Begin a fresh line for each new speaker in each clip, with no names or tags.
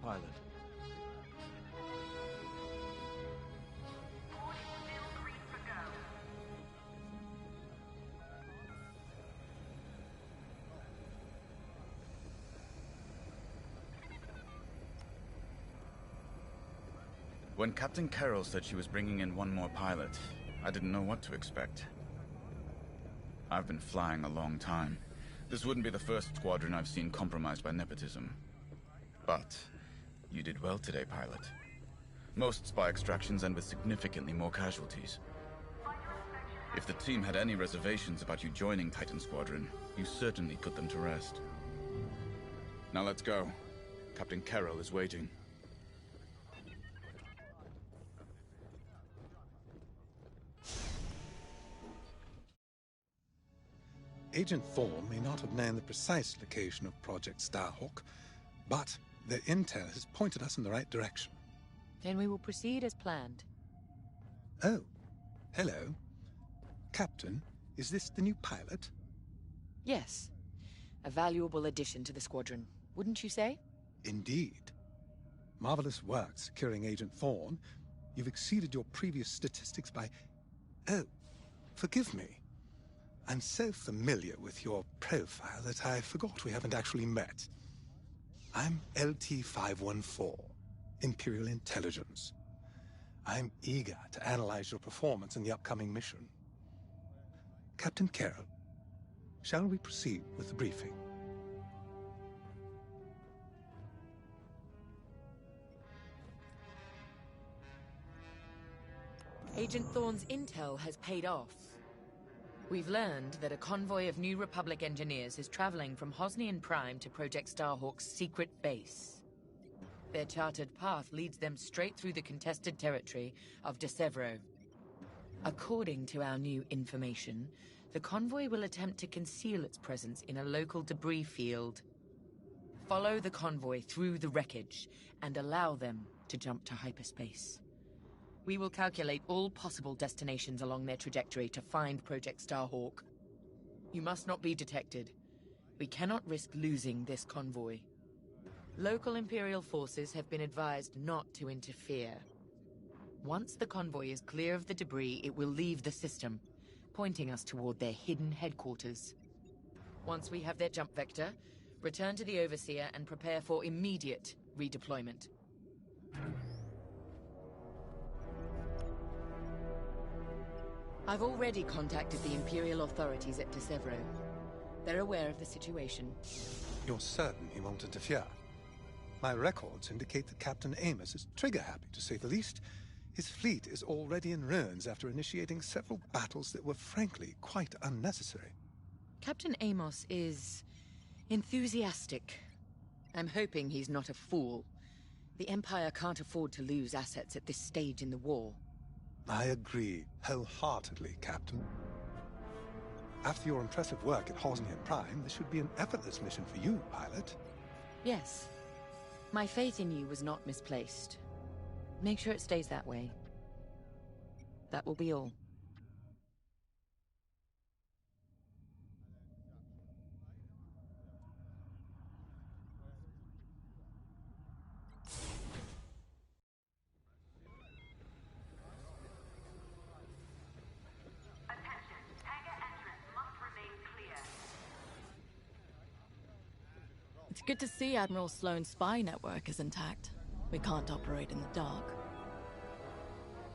pilot.
When Captain Carroll said she was bringing in one more pilot, I didn't know what to expect. I've been flying a long time. This wouldn't be the first squadron I've seen compromised by nepotism. But you did well today, pilot. Most spy extractions end with significantly more casualties. If the team had any reservations about you joining Titan Squadron, you certainly put them to rest. Now let's go. Captain Carroll is waiting.
Agent Thorne may not have known the precise location of Project Starhawk, but their intel has pointed us in the right direction.
Then we will proceed as planned.
Oh, hello. Captain, is this the new pilot?
Yes. A valuable addition to the squadron, wouldn't you say?
Indeed. Marvelous work securing Agent Thorne. You've exceeded your previous statistics by... Oh, forgive me. I'm so familiar with your profile that I forgot we haven't actually met. I'm LT-514, Imperial Intelligence. I'm eager to analyze your performance in the upcoming mission. Captain Carroll, shall we proceed with the briefing?
Agent Thorne's intel has paid off. We've learned that a convoy of New Republic engineers is traveling from Hosnian Prime to Project Starhawk's secret base. Their charted path leads them straight through the contested territory of De Severo. According to our new information, the convoy will attempt to conceal its presence in a local debris field. Follow the convoy through the wreckage and allow them to jump to hyperspace. We will calculate all possible destinations along their trajectory to find Project Starhawk. You must not be detected. We cannot risk losing this convoy. Local Imperial forces have been advised not to interfere. Once the convoy is clear of the debris, it will leave the system, pointing us toward their hidden headquarters. Once we have their jump vector, return to the Overseer and prepare for immediate redeployment. I've already contacted the Imperial authorities at De Severo. They're aware of the situation.
You're certain he won't interfere? My records indicate that Captain Amos is trigger-happy, to say the least. His fleet is already in ruins after initiating several battles that were frankly quite unnecessary.
Captain Amos is enthusiastic. I'm hoping he's not a fool. The Empire can't afford to lose assets at this stage in the war.
I agree wholeheartedly, Captain. After your impressive work at Hosnian Prime, this should be an effortless mission for you, pilot.
Yes. My faith in you was not misplaced. Make sure it stays that way. That will be all.
It's good to see Admiral Sloane's spy network is intact. We can't operate in the dark.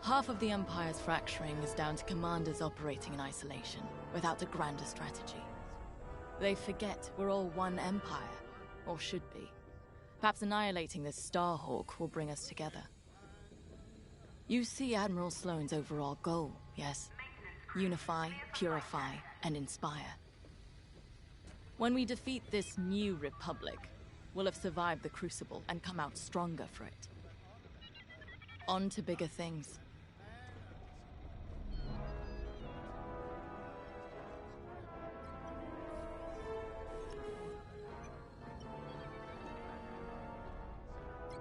Half of the Empire's fracturing is down to commanders operating in isolation, without a grander strategy. They forget we're all one Empire, or should be. Perhaps annihilating this Starhawk will bring us together. You see Admiral Sloane's overall goal, yes? Unify, purify, and inspire. When we defeat this new Republic, we'll have survived the Crucible and come out stronger for it. On to bigger things.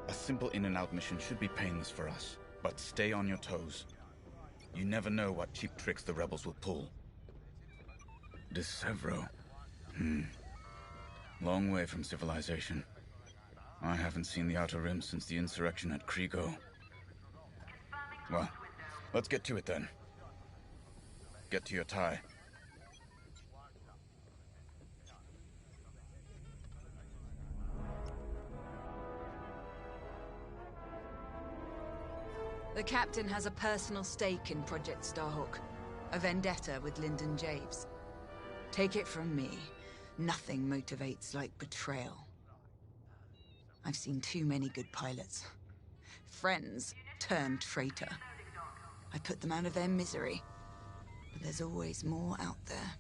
A simple in and out mission should be painless for us, but stay on your toes. You never know what cheap tricks the rebels will pull. De Severo. Long way from civilization. I haven't seen the Outer Rim since the insurrection at Kriego. Well, let's get to it then. Get to your tie.
The captain has a personal stake in Project Starhawk. A vendetta with Lyndon Javes. Take it from me, nothing motivates like betrayal. I've seen too many good pilots. Friends turned traitor. I put them out of their misery. But there's always more out there.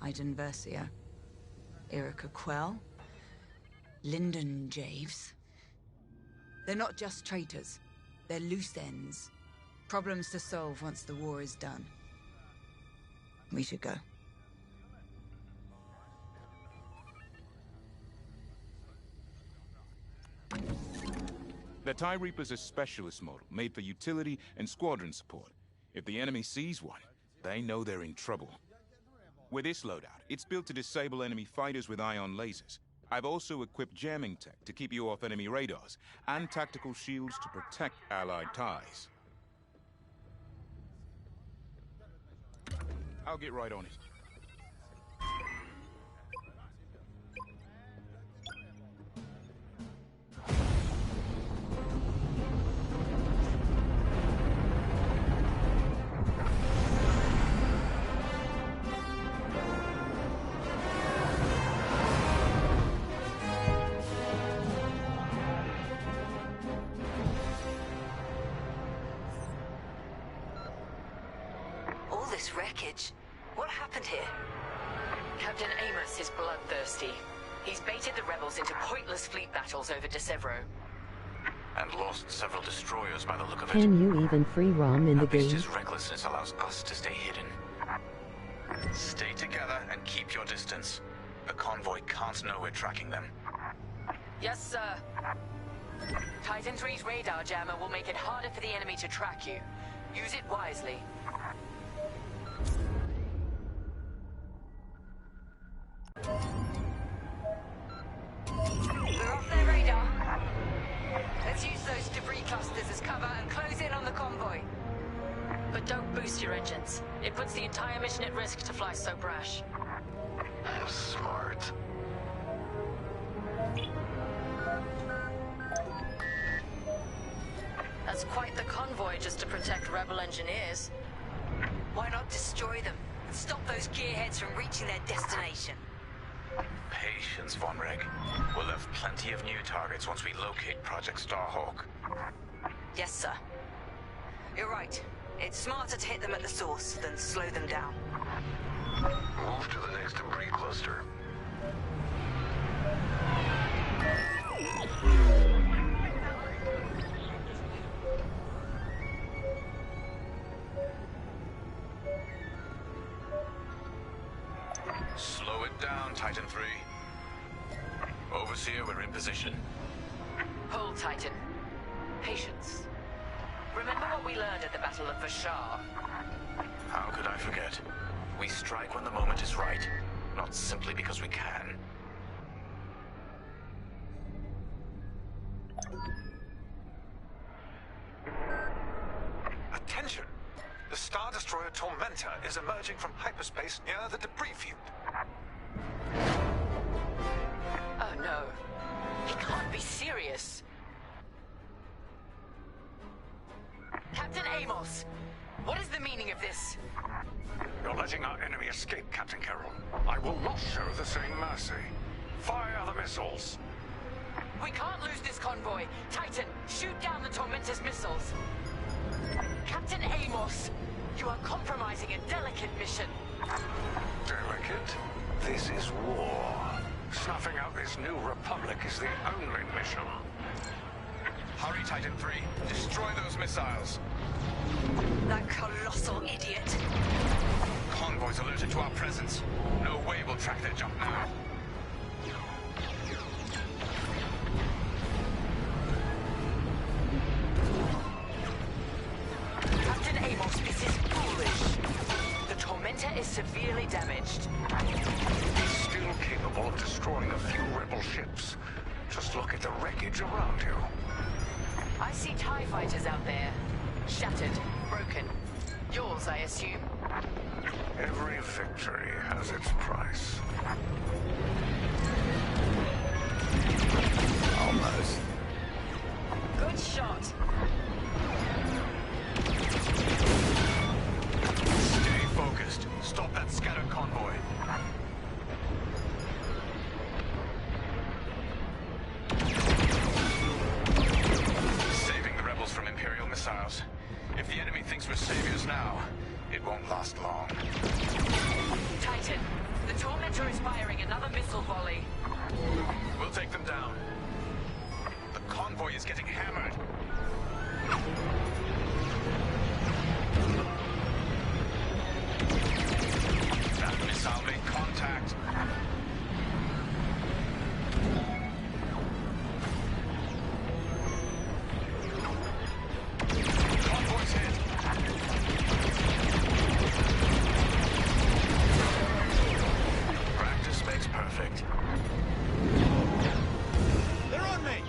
Iden Versio, Erica Quell, Lyndon Javes. They're not just traitors. They're loose ends. Problems to solve once the war is done. We should go.
The TIE Reaper's a specialist model, made for utility and squadron support. If the enemy sees one, they know they're in trouble. With this loadout, it's built to disable enemy fighters with ion lasers. I've also equipped jamming tech to keep you off enemy radars, and tactical shields to protect Allied TIEs. I'll get right on it.
This wreckage. What happened here?
Captain Amos is bloodthirsty. He's baited the rebels into pointless fleet battles over Decevro.
And lost several destroyers by the look of it.
Can you even free roam in the
At least
game?
his recklessness allows us to stay hidden. Stay together and keep your distance. The convoy can't know we're tracking them.
Yes, sir. Titan 3's radar jammer will make it harder for the enemy to track you. Use it wisely.
We're off their radar. Let's use those debris clusters as cover and close in on the convoy.
But don't boost your engines. It puts the entire mission at risk to fly so brash.
Smart.
That's quite the convoy just to protect rebel engineers.
Why not destroy them and stop those gearheads from reaching their destination?
Patience, Von Reg. We'll have plenty of new targets once we locate Project Starhawk.
Yes, sir. You're right. It's smarter to hit them at the source than slow them down.
Move to the next debris cluster. Slow it down, Titan 3. Overseer, we're in position.
Hold, Titan. Patience. Remember what we learned at the Battle of Vashar?
How could I forget? We strike when the moment is right, not simply because we can.
Attention! The Star Destroyer Tormentor is emerging from hyperspace near the debris field.
Oh no. He can't be serious. Captain Amos! What is the meaning of this?
You're letting our enemy escape, Captain Carroll. I will not show the same mercy. Fire the missiles.
We can't lose this convoy. Titan, shoot down the Tormentor's missiles. Captain Amos, you are compromising a delicate mission.
Delicate? This is war. Snuffing out this new republic is the only mission.
Hurry, Titan 3. Destroy those missiles.
That colossal idiot.
Convoys alerted to our presence. No way we'll track their jump now.
Captain Amos, this is foolish. The Tormentor is severely damaged.
He's still capable of destroying a few rebel ships. Just look at the wreckage around you.
I see TIE fighters out there. Shattered, broken. Yours, I assume?
Every victory has its price.
Almost.
Good shot.
Stay focused. Stop that scattered convoy. Saving the rebels from Imperial missiles. If the enemy thinks we're saviors now, it won't last long.
Titan, the Tormentor is firing another missile volley.
We'll take them down. The convoy is getting hammered. That missile made contact. Convoy's hit. Practice makes perfect. They're on me!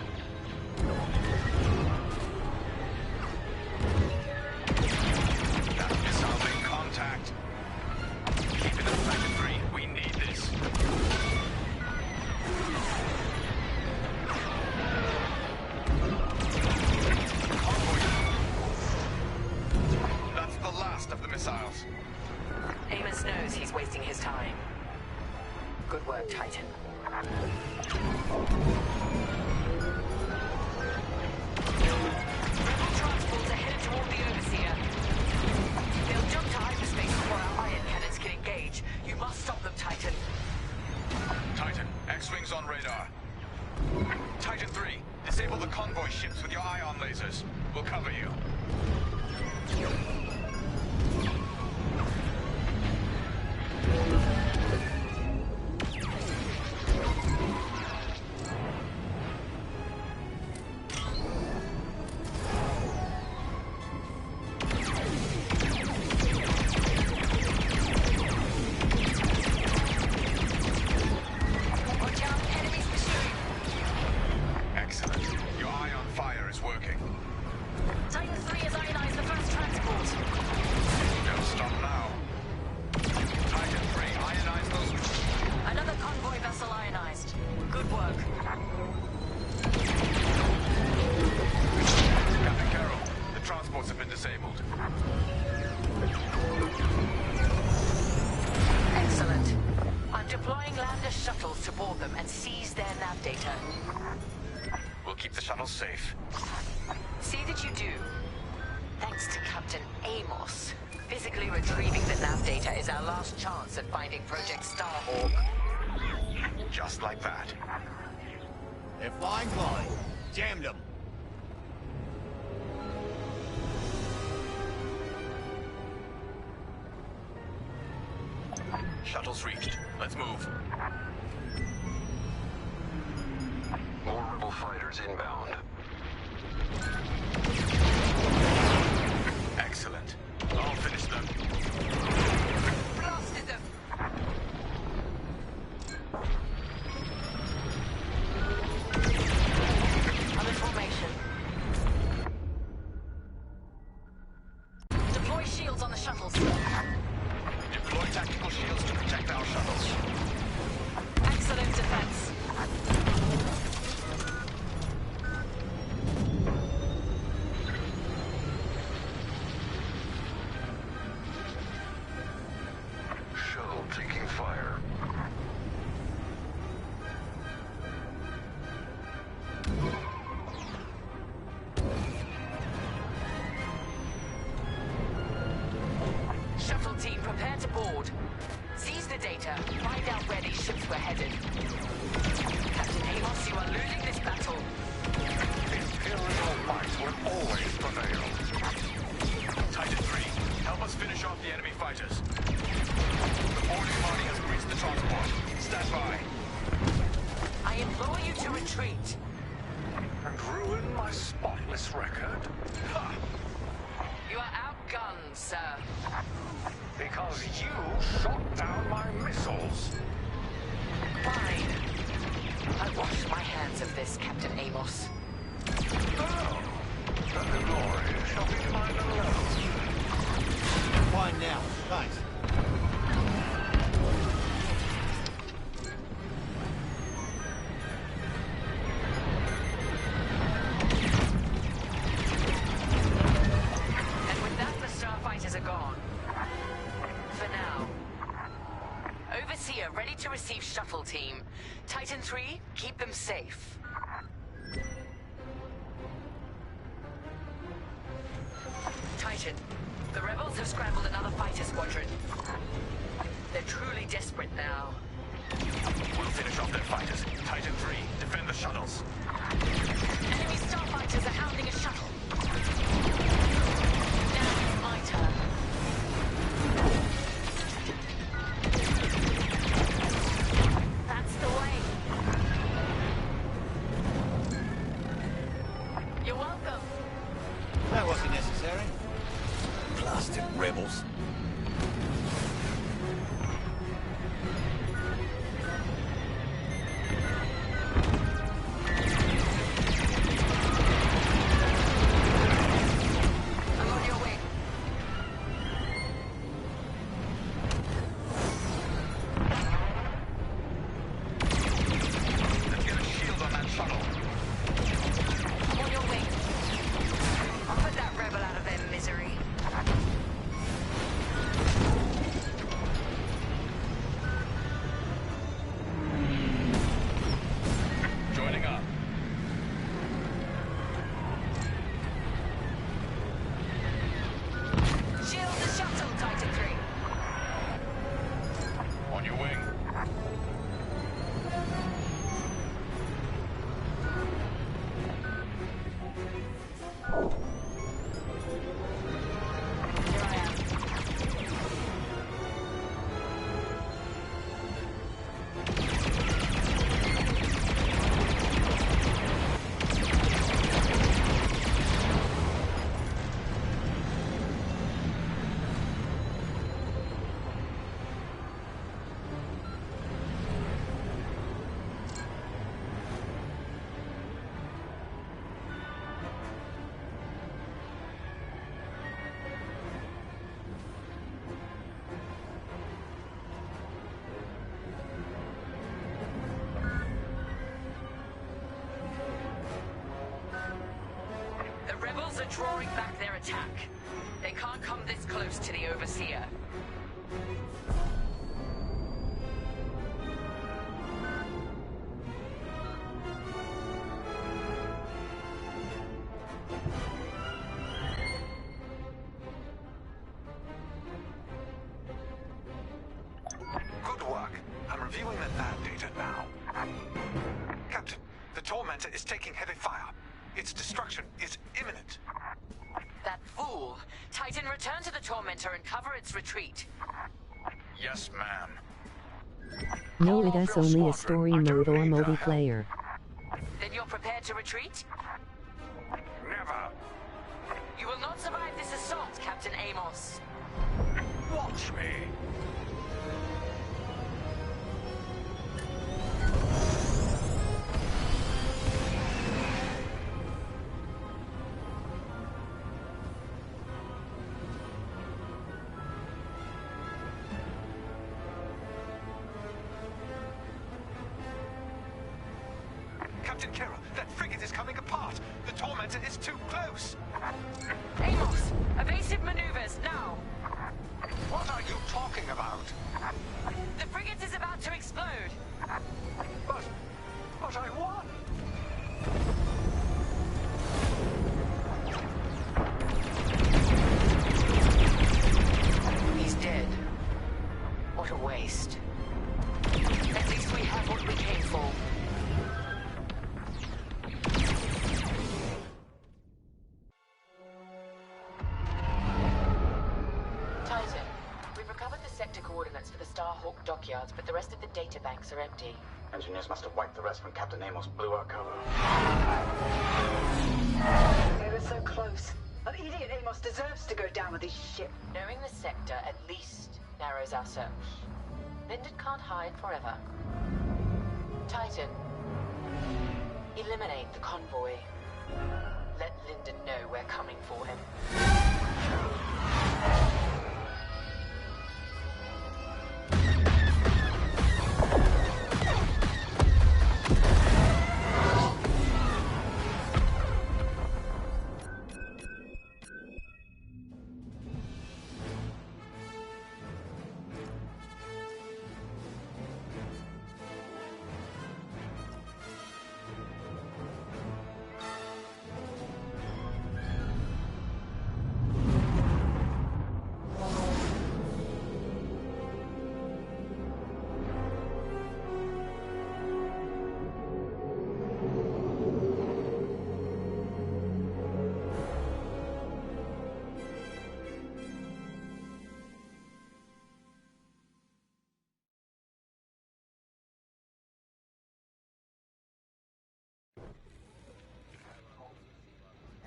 That missile made contact. Keep it at Titan 3. We need this. Convoy. That's the last of the missiles.
Amos knows he's wasting his time. Good work, Titan. Rebel transports are headed toward the Overseer. They'll jump to hyperspace before our ion cannons can engage. You must stop them, Titan.
Titan, X-Wings on radar. Titan 3, disable the convoy ships with your ion lasers. We'll cover you.
Watch out, enemies pursuing.
Excellent. Your ion fire is working.
Titan 3 has ionized the first transport.
Don't stop now. Titan 3, ionize those...
Another convoy vessel ionized. Good work.
Captain Carroll, the transports have been disabled.
Excellent. I'm deploying lander shuttles to board them and seize their nav data.
We'll keep the shuttles safe.
See that you do. Thanks to Captain Amos, physically retrieving the nav data is our last chance at finding Project Starhawk.
Just like that.
They're flying blind. Jammed them.
Shuttles reached. Let's move. More rebel fighters inbound. Excellent. I'll finish them.
Blasted them! I'm in formation. Deploy shields on the shuttles.
Deploy tactical shields to protect our shuttles.
Excellent defense.
Shuttle taking fire.
Shuttle team, prepare to board. Seize the data. Find out where these ships were headed. Captain Amos, you are losing this battle.
Imperial might will always prevail. Titan 3, help us finish off the enemy fighters. The boarding party has breached the transport. Stand by.
I implore you to retreat.
And ruin my spotless record? Ha!
You are outgunned, sir.
Because you shot down my missiles.
Fine. I wash my hands of this, Captain Amos.
Oh, the glory shall be mine alone.
Fine now. Thanks.
And with that, the starfighters are gone. For now. Overseer, ready to receive shuttle team. Titan 3, keep them safe. Titan, the rebels have scrambled another fighter squadron. They're truly desperate now.
We'll finish off their fighters. Titan 3, defend the shuttles.
Enemy starfighters are hounding a shuttle. Now it's my turn. That's the way. You're welcome.
That wasn't necessary.
Blasted rebels.
I'm on your way.
Let's get a shield on that shuttle.
I'm on your way. I'll put that rebel out of their misery.
Joining up.
Shield the shuttle, Titan 3.
On your wing.
Here I am. The rebels are drawing back their attack. They can't come this close to the Overseer.
Good work. I'm reviewing the nav data now. Captain, the Tormentor is taking heavy fire. Its destruction is imminent.
That fool! Titan, return to the Tormentor and cover its retreat.
Yes, ma'am.
No,
Call
it
off
is
your
only a
squadron.
story
I don't
mode or
need their help.
multiplayer.
Then you're prepared to retreat?
Never.
You will not survive this assault, Captain Amos.
Watch me. Captain Kira, that frigate is coming apart. The Tormentor is too close.
Amos, evasive maneuvers, now!
What are you talking about?
The frigate is about to explode.
But I won.
He's dead. What a waste. At least we have what we came for. Titan, we've recovered the sector coordinates for the Starhawk dockyards, but the rest of the data banks are empty.
Engineers must have wiped the rest when Captain Amos blew our cover.
They were so close. An idiot Amos deserves to go down with his ship.
Knowing the sector at least narrows our search. Linden can't hide forever. Titan, Eliminate the convoy. Let Lyndon know we're coming for him.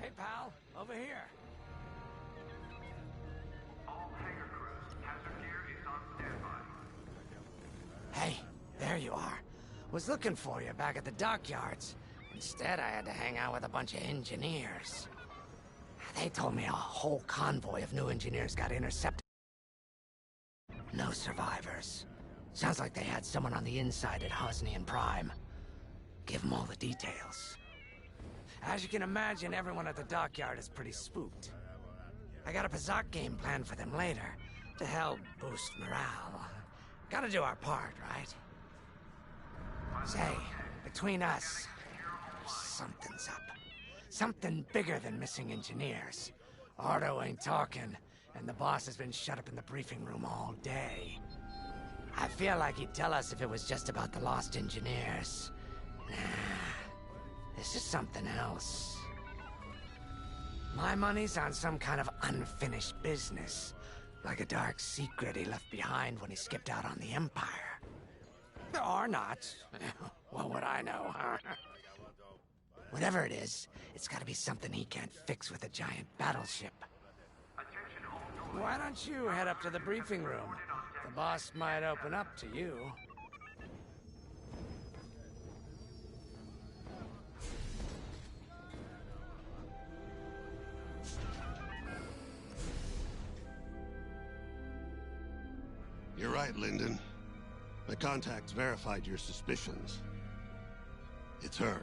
Hey, pal, over here.
All hangar crews, hazard gear is on standby.
Hey, there you are. Was looking for you back at the dockyards. Instead, I had to hang out with a bunch of engineers. They told me a whole convoy of new engineers got intercepted. No survivors. Sounds like they had someone on the inside at Hosnian Prime. Give them all the details. As you can imagine, everyone at the dockyard is pretty spooked. I got a Pazak game planned for them later, to help boost morale. Gotta do our part, right? Say, between us, something's up. Something bigger than missing engineers. Ardo ain't talking, and the boss has been shut up in the briefing room all day. I feel like he'd tell us if it was just about the lost engineers. Nah. This is something else. My money's on some kind of unfinished business. Like a dark secret he left behind when he skipped out on the Empire. Or not. What would I know, huh? Whatever it is, it's gotta be something he can't fix with a giant battleship. Why don't you head up to the briefing room? The boss might open up to you.
You're right, Lyndon. My contacts verified your suspicions. It's her.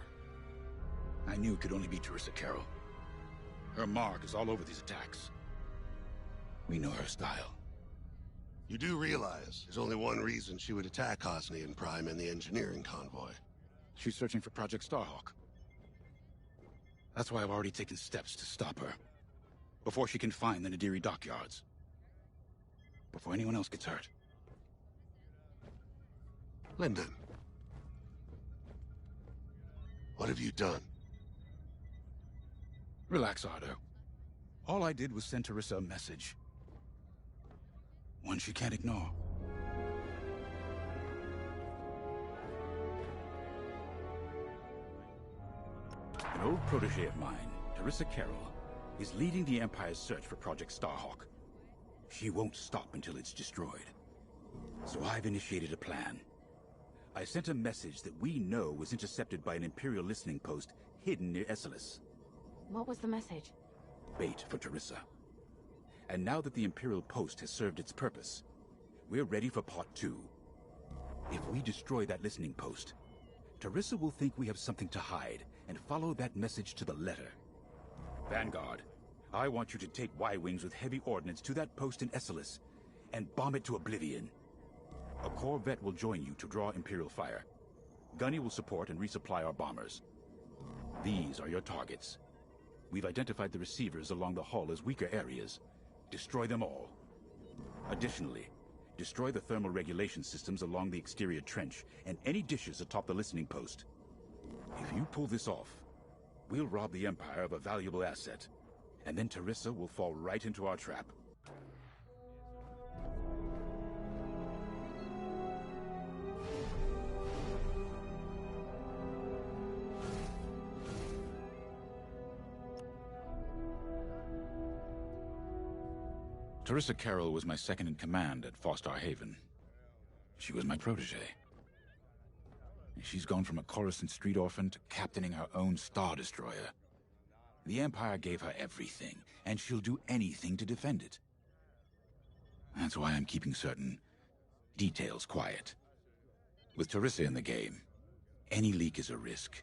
I knew it could only be Teresa Carroll. Her mark is all over these attacks. We know her style.
You do realize there's only one reason she would attack Hosnian Prime and the engineering convoy.
She's searching for Project Starhawk. That's why I've already taken steps to stop her. Before she can find the Nadiri dockyards. Before anyone else gets hurt.
Lyndon. What have you done?
Relax, Ardo. All I did was send Teresa a message. One she can't ignore. An old protege of mine, Teresa Carroll, is leading the Empire's search for Project Starhawk. She won't stop until it's destroyed. So I've initiated a plan. I sent a message that we know was intercepted by an Imperial listening post hidden near Esselis.
What was the message?
Bait for Teresa. And now that the Imperial post has served its purpose, we're ready for Part 2. If we destroy that listening post, Teresa will think we have something to hide and follow that message to the letter. Vanguard, I want you to take Y-Wings with heavy ordnance to that post in Esselis and bomb it to oblivion. A Corvette will join you to draw Imperial fire. Gunny will support and resupply our bombers. These are your targets. We've identified the receivers along the hull as weaker areas. Destroy them all. Additionally, destroy the thermal regulation systems along the exterior trench and any dishes atop the listening post. If you pull this off, we'll rob the Empire of a valuable asset, and then Teresa will fall right into our trap. Teresa Carroll was my second in command at Fostar Haven. She was my protege. She's gone from a Coruscant street orphan to captaining her own Star Destroyer. The Empire gave her everything, and she'll do anything to defend it. That's why I'm keeping certain details quiet. With Teresa in the game, any leak is a risk.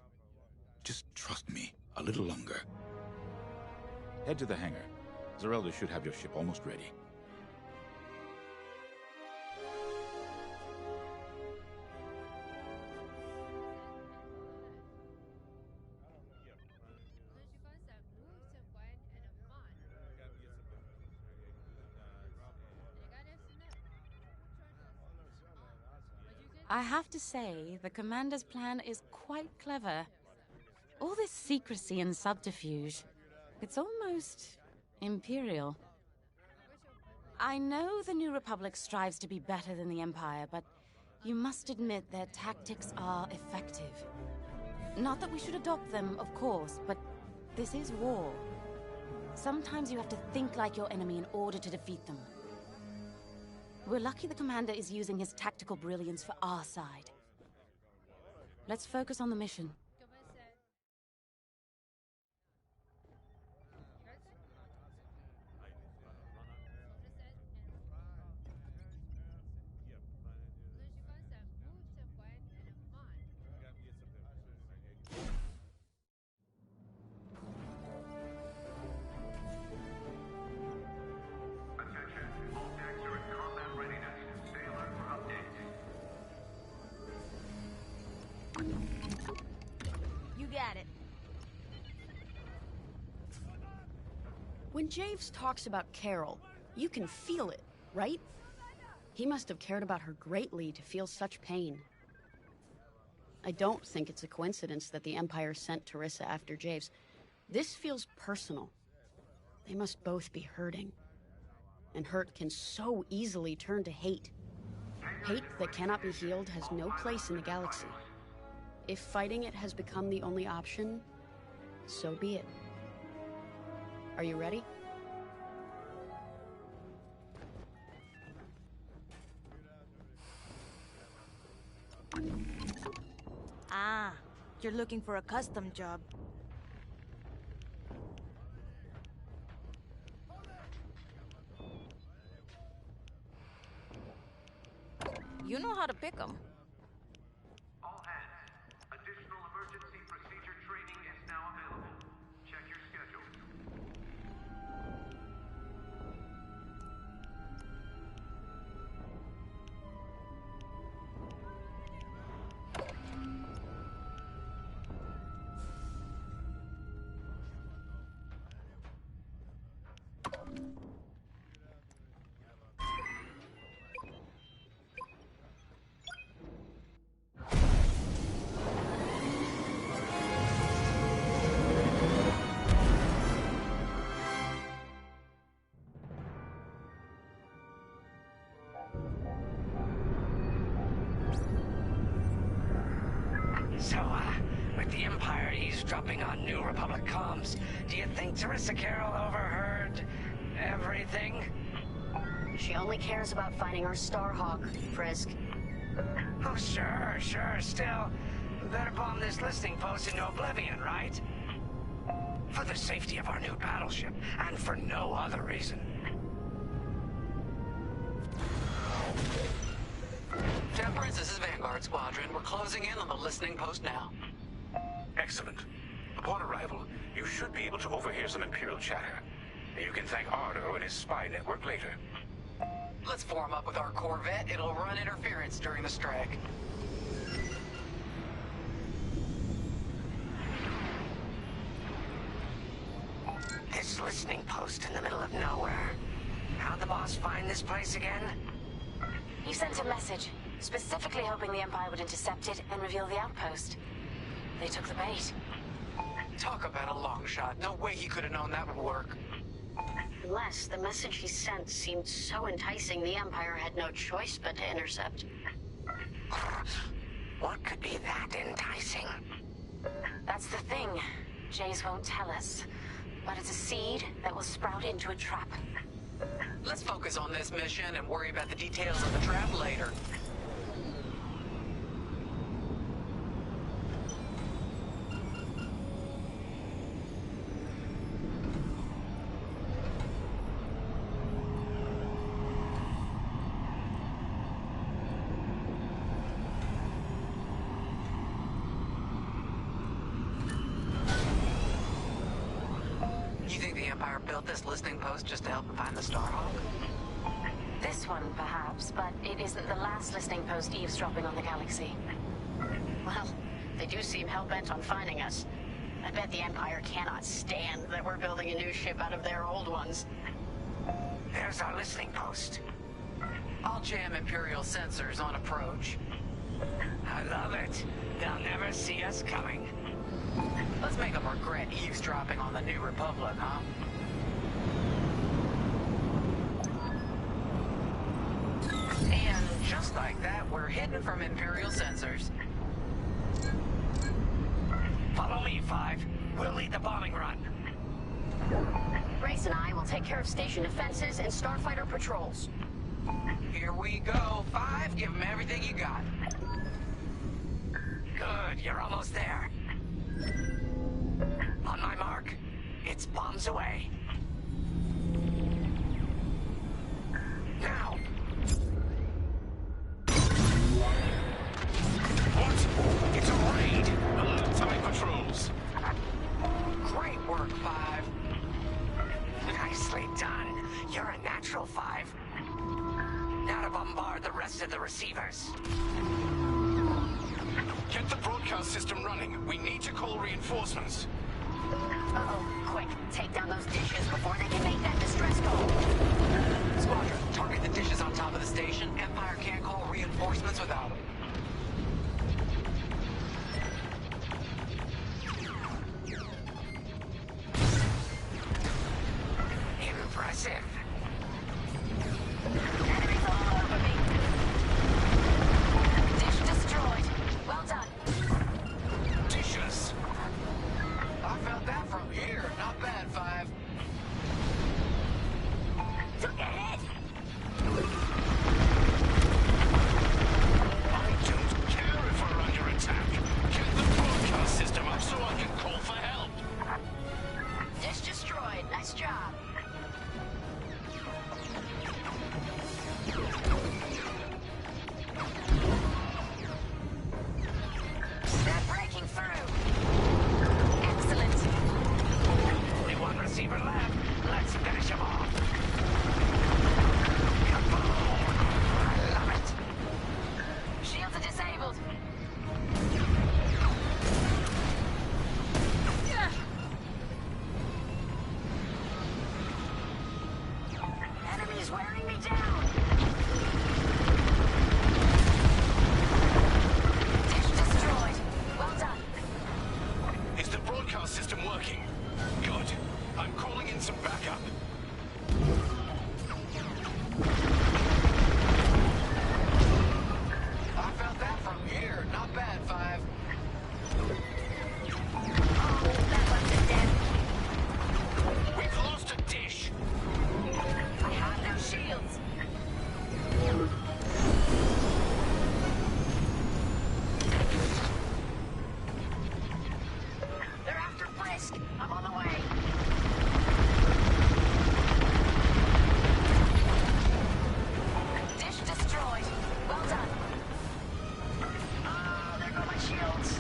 Just trust me a little longer. Head to the hangar. Zerelda should have your ship almost ready.
I have to say, the Commander's plan is quite clever. All this secrecy and subterfuge, it's almost imperial. I know the New Republic strives to be better than the Empire, but you must admit their tactics are effective. Not that we should adopt them, of course, but this is war. Sometimes you have to think like your enemy in order to defeat them. We're lucky the Commander is using his tactical brilliance for our side. Let's focus on the mission.
When Javes talks about Carol, you can feel it, right? He must have cared about her greatly to feel such pain. I don't think it's a coincidence that the Empire sent Teresa after Javes. This feels personal. They must both be hurting. And hurt can so easily turn to hate. Hate that cannot be healed has no place in the galaxy. If fighting it has become the only option, so be it. Are you ready?
Ah, you're looking for a custom job. You know how to pick them.
All hands, additional emergency procedure training is now available. Check your schedule.
So, with the Empire eavesdropping on New Republic comms, do you think Teresa Carroll overheard everything?
She only cares about finding our Starhawk, Frisk.
Oh, sure. Still, better bomb this listening post into oblivion, right? For the safety of our new battleship, and for no other reason.
Temperance, this is Vanguard Squadron. We're closing in on the listening post now.
Excellent. Upon arrival, you should be able to overhear some Imperial chatter. You can thank Ardo and his spy network later.
Let's form up with our Corvette. It'll run interference during the strike.
This listening post in the middle of nowhere. How'd the boss find this place again?
He sent a message, specifically hoping the Empire would intercept it and reveal the outpost. They took the bait.
Talk about a long shot. No way he could have known that would work.
Unless the message he sent seemed so enticing, the Empire had no choice but to intercept.
What could be that enticing?
That's the thing. Jace won't tell us. But it's a seed that will sprout into a trap.
Let's focus on this mission and worry about the details of the trap later. built this listening post just to help him find the Starhawk?
This one, perhaps, but it isn't the last listening post eavesdropping on the galaxy.
Well, they do seem hell-bent on finding us. I bet the Empire cannot stand that we're building a new ship out of their old ones.
There's our listening post.
I'll jam Imperial sensors on approach.
I love it. They'll never see us coming.
Let's make them regret eavesdropping on the New Republic, huh? And just like that, we're hidden from Imperial sensors.
Follow me, Five. We'll lead the bombing run.
Grace and I will take care of station defenses and starfighter patrols.
Here we go. Five, give them everything you got.
Good, you're almost there. On my mark, it's bombs away. Now!
What? It's a raid! Alert TIE patrols!
Great work, Five.
Nicely done. You're a natural, Five. Now to bombard the rest of the receivers.
Get the broadcast system running. We need to call reinforcements.
Uh-oh, quick, take down those dishes before they can make that distress call.
Squadron, target the dishes on top of the station. Empire can't call reinforcements without them.
Impressive.
Enemies all over me.
Dish destroyed. Well done.
Dishes!
I felt that from here. Not bad, Five.
Took a hit.
I don't care if we're under attack. Get the broadcast system up so I can call for help.
Dish destroyed. Nice job.
They're breaking through. Excellent.
Only one receiver left. Let's finish him off. Kaboom! I love it.
Shields are disabled.
Enemies wearing me down.
Dish destroyed. Well done.
Is the broadcast system working? Good. I'm calling in some backup.
I felt that from here. Not bad, Five.
Oh, that one's a dead.
We've lost a dish.
I have no shields. They're after Frisk. I'm on the way.
Dish destroyed. Well done.
Oh, there go my shields.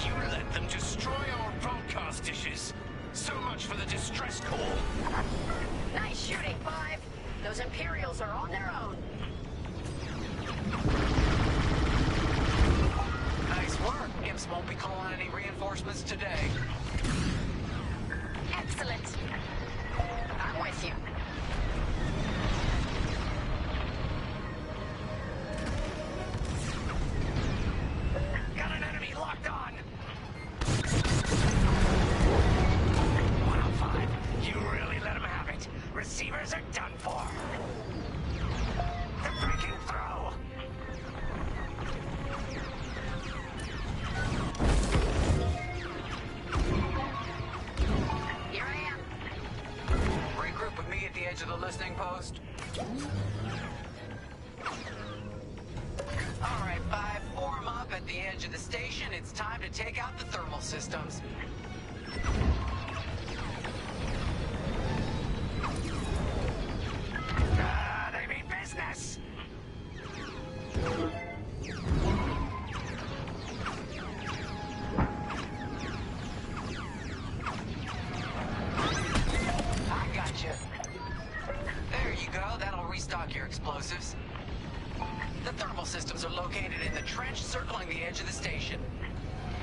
You let them destroy our broadcast dishes. So much for the distress call.
Nice shooting, Five. Those Imperials are on their own.
Nice work. Imps won't be calling any reinforcements today.
Excellent.
I'm with you.
Got an enemy locked on. 105. You really let him have it. Receivers are done for. They're breaking through.
Here I am.
Regroup with me at the edge of the listening post. All right, Five, form up at the edge of the station. It's time to take out the thermal systems.
They mean business.
you go. That'll restock your explosives. The thermal systems are located in the trench circling the edge of the station.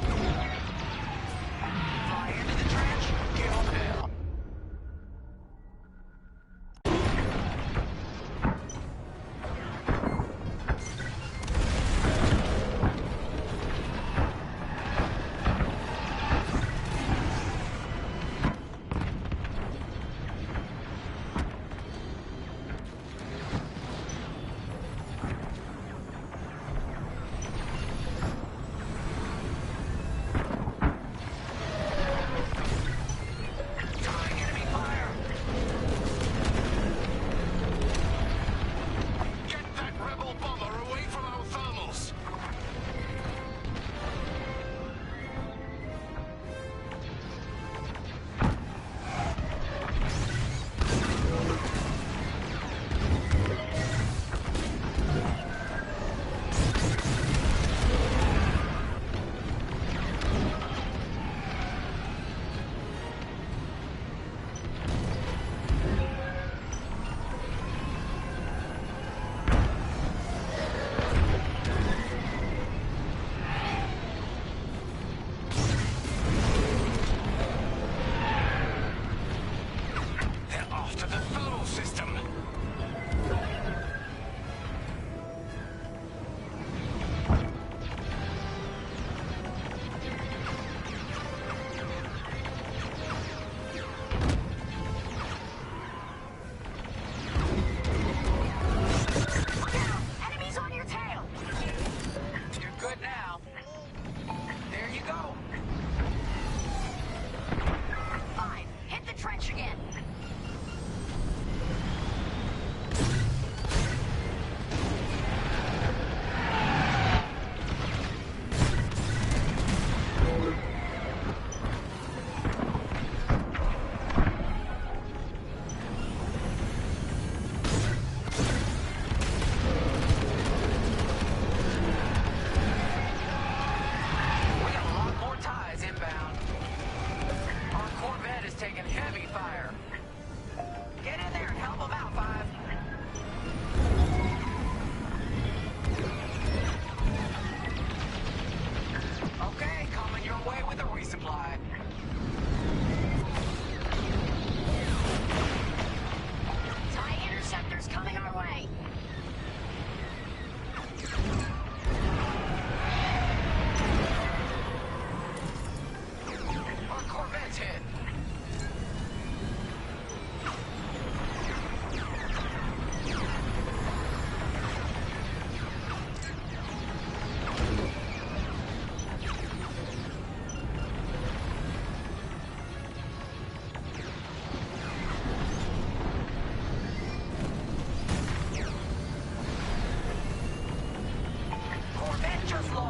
Fly into the trench, give them hell.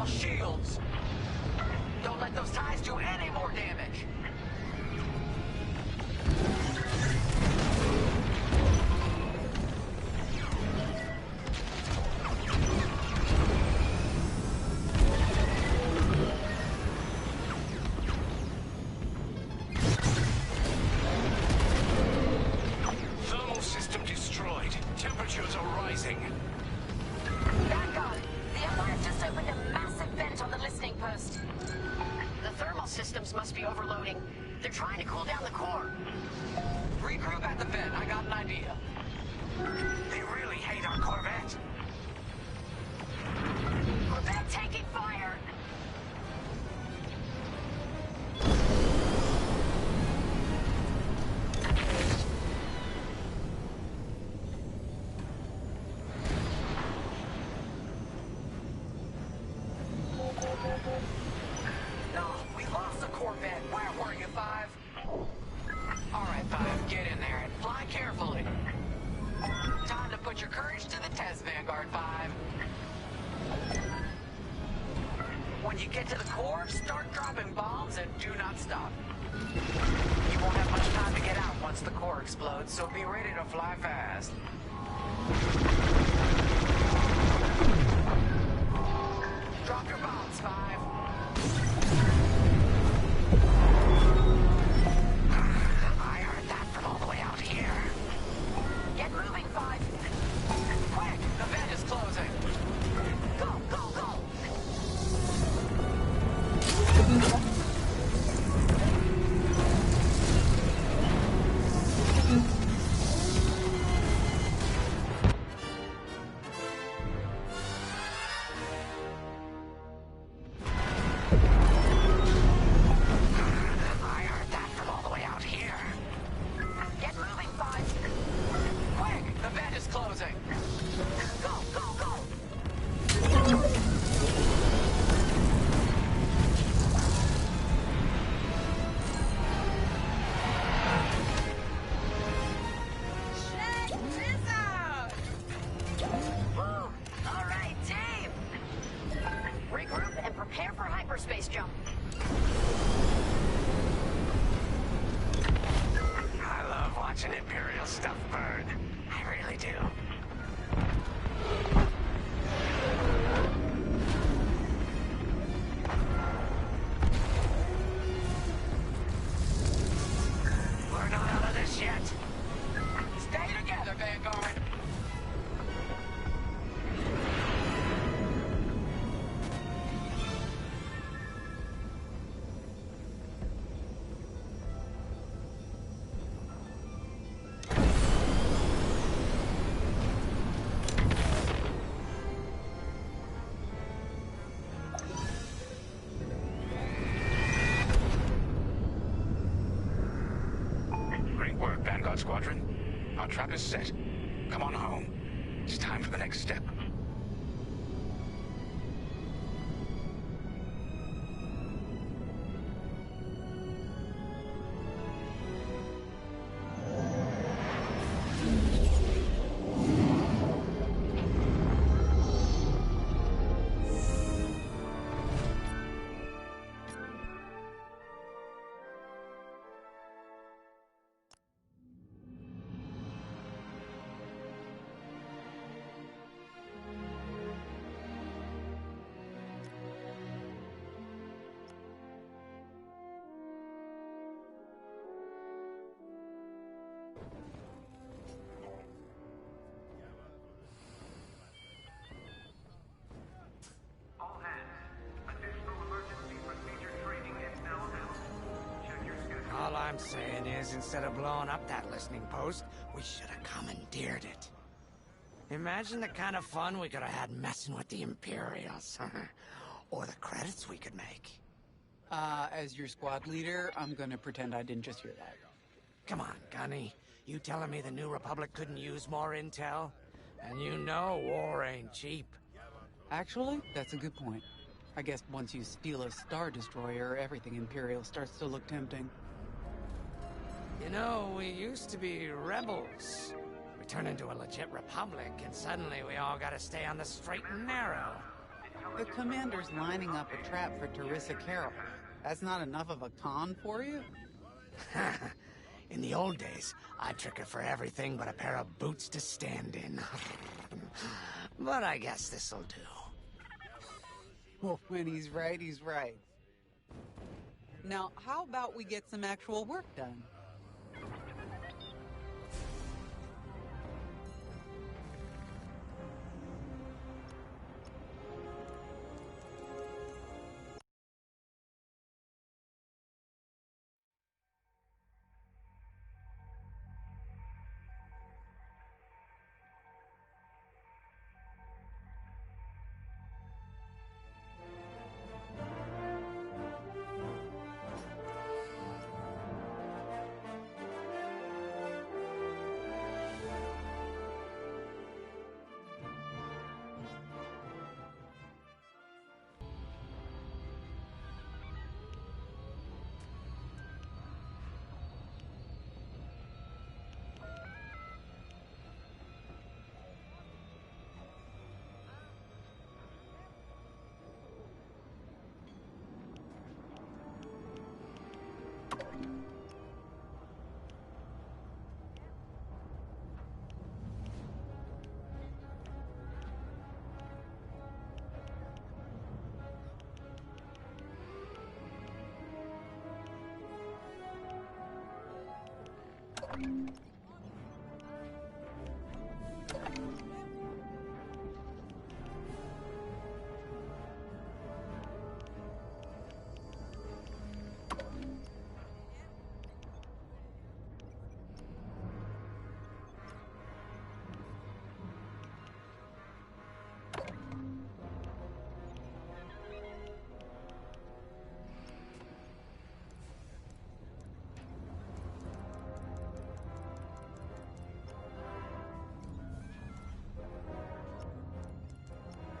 Shields! Don't let those ties do any more damage!
Thermal system destroyed. Temperatures are rising.
Vanguard, the Empire's just opened a massive vent on the listening post. The thermal systems must be overloading. They're trying to cool down the core.
Regroup at the vent. I got an idea.
They really hate our Corvette.
Corvette taking fire.
No, we lost the Corvette. Where were you, Five? All right, Five, get in there and fly carefully. Time to put your courage to the test, Vanguard 5. When you get to the core, start dropping bombs and do not stop. You won't have much time to get out once the core explodes, so be ready to fly fast. Drop your bombs, Five.
I heard that from all the way out here. Get moving, Five.
Our trap is set. Come on home. It's time for the next step.
All I'm saying is, instead of blowing up that listening post, we should have commandeered it. Imagine the kind of fun we could have had messing with the Imperials. Or the credits we could make.
As your squad leader, I'm gonna pretend I didn't just hear that.
Come on, Gunny. You telling me the New Republic couldn't use more intel? And you know war ain't cheap.
Actually, that's a good point. I guess once you steal a Star Destroyer, everything Imperial starts to look tempting.
You know, we used to be rebels. We turned into a legit republic, and suddenly we all gotta stay on the straight and narrow.
The commander's lining up a trap for Teresa Carroll. That's not enough of a con for you?
In the old days, I'd trick her for everything but a pair of boots to stand in. But I guess this'll do.
Well, when he's right, he's right. Now, how about we get some actual work done?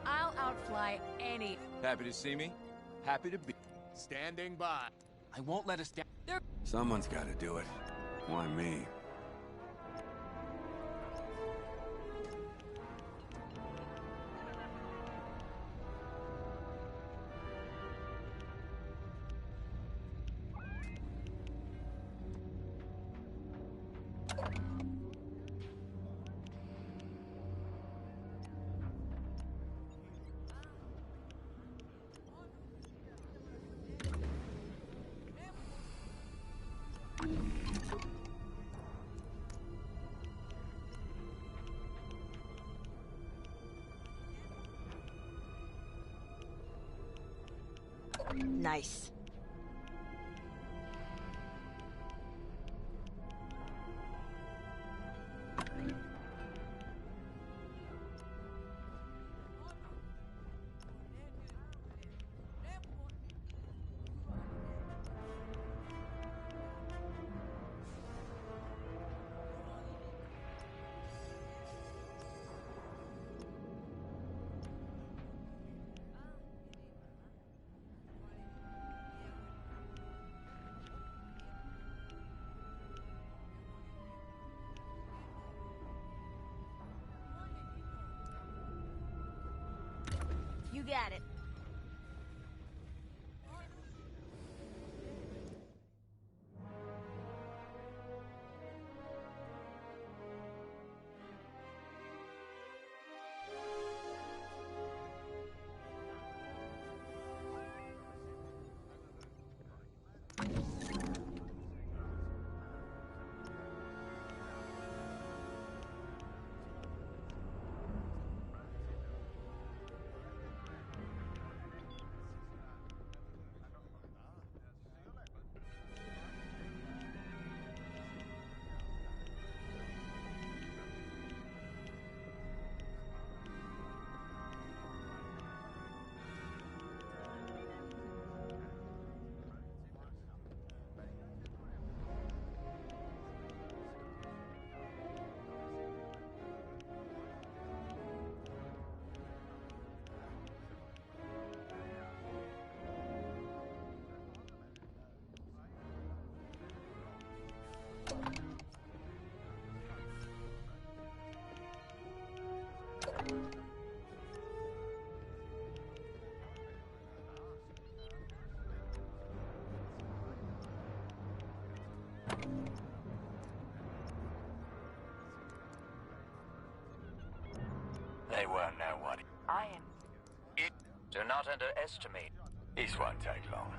I'll outfly any...
Happy to see me? Happy to be...
Standing by. I won't let us down.
Someone's gotta do it. Why me?
Nice. got it.
They won't know what
I am.
Do not underestimate.
This won't take long.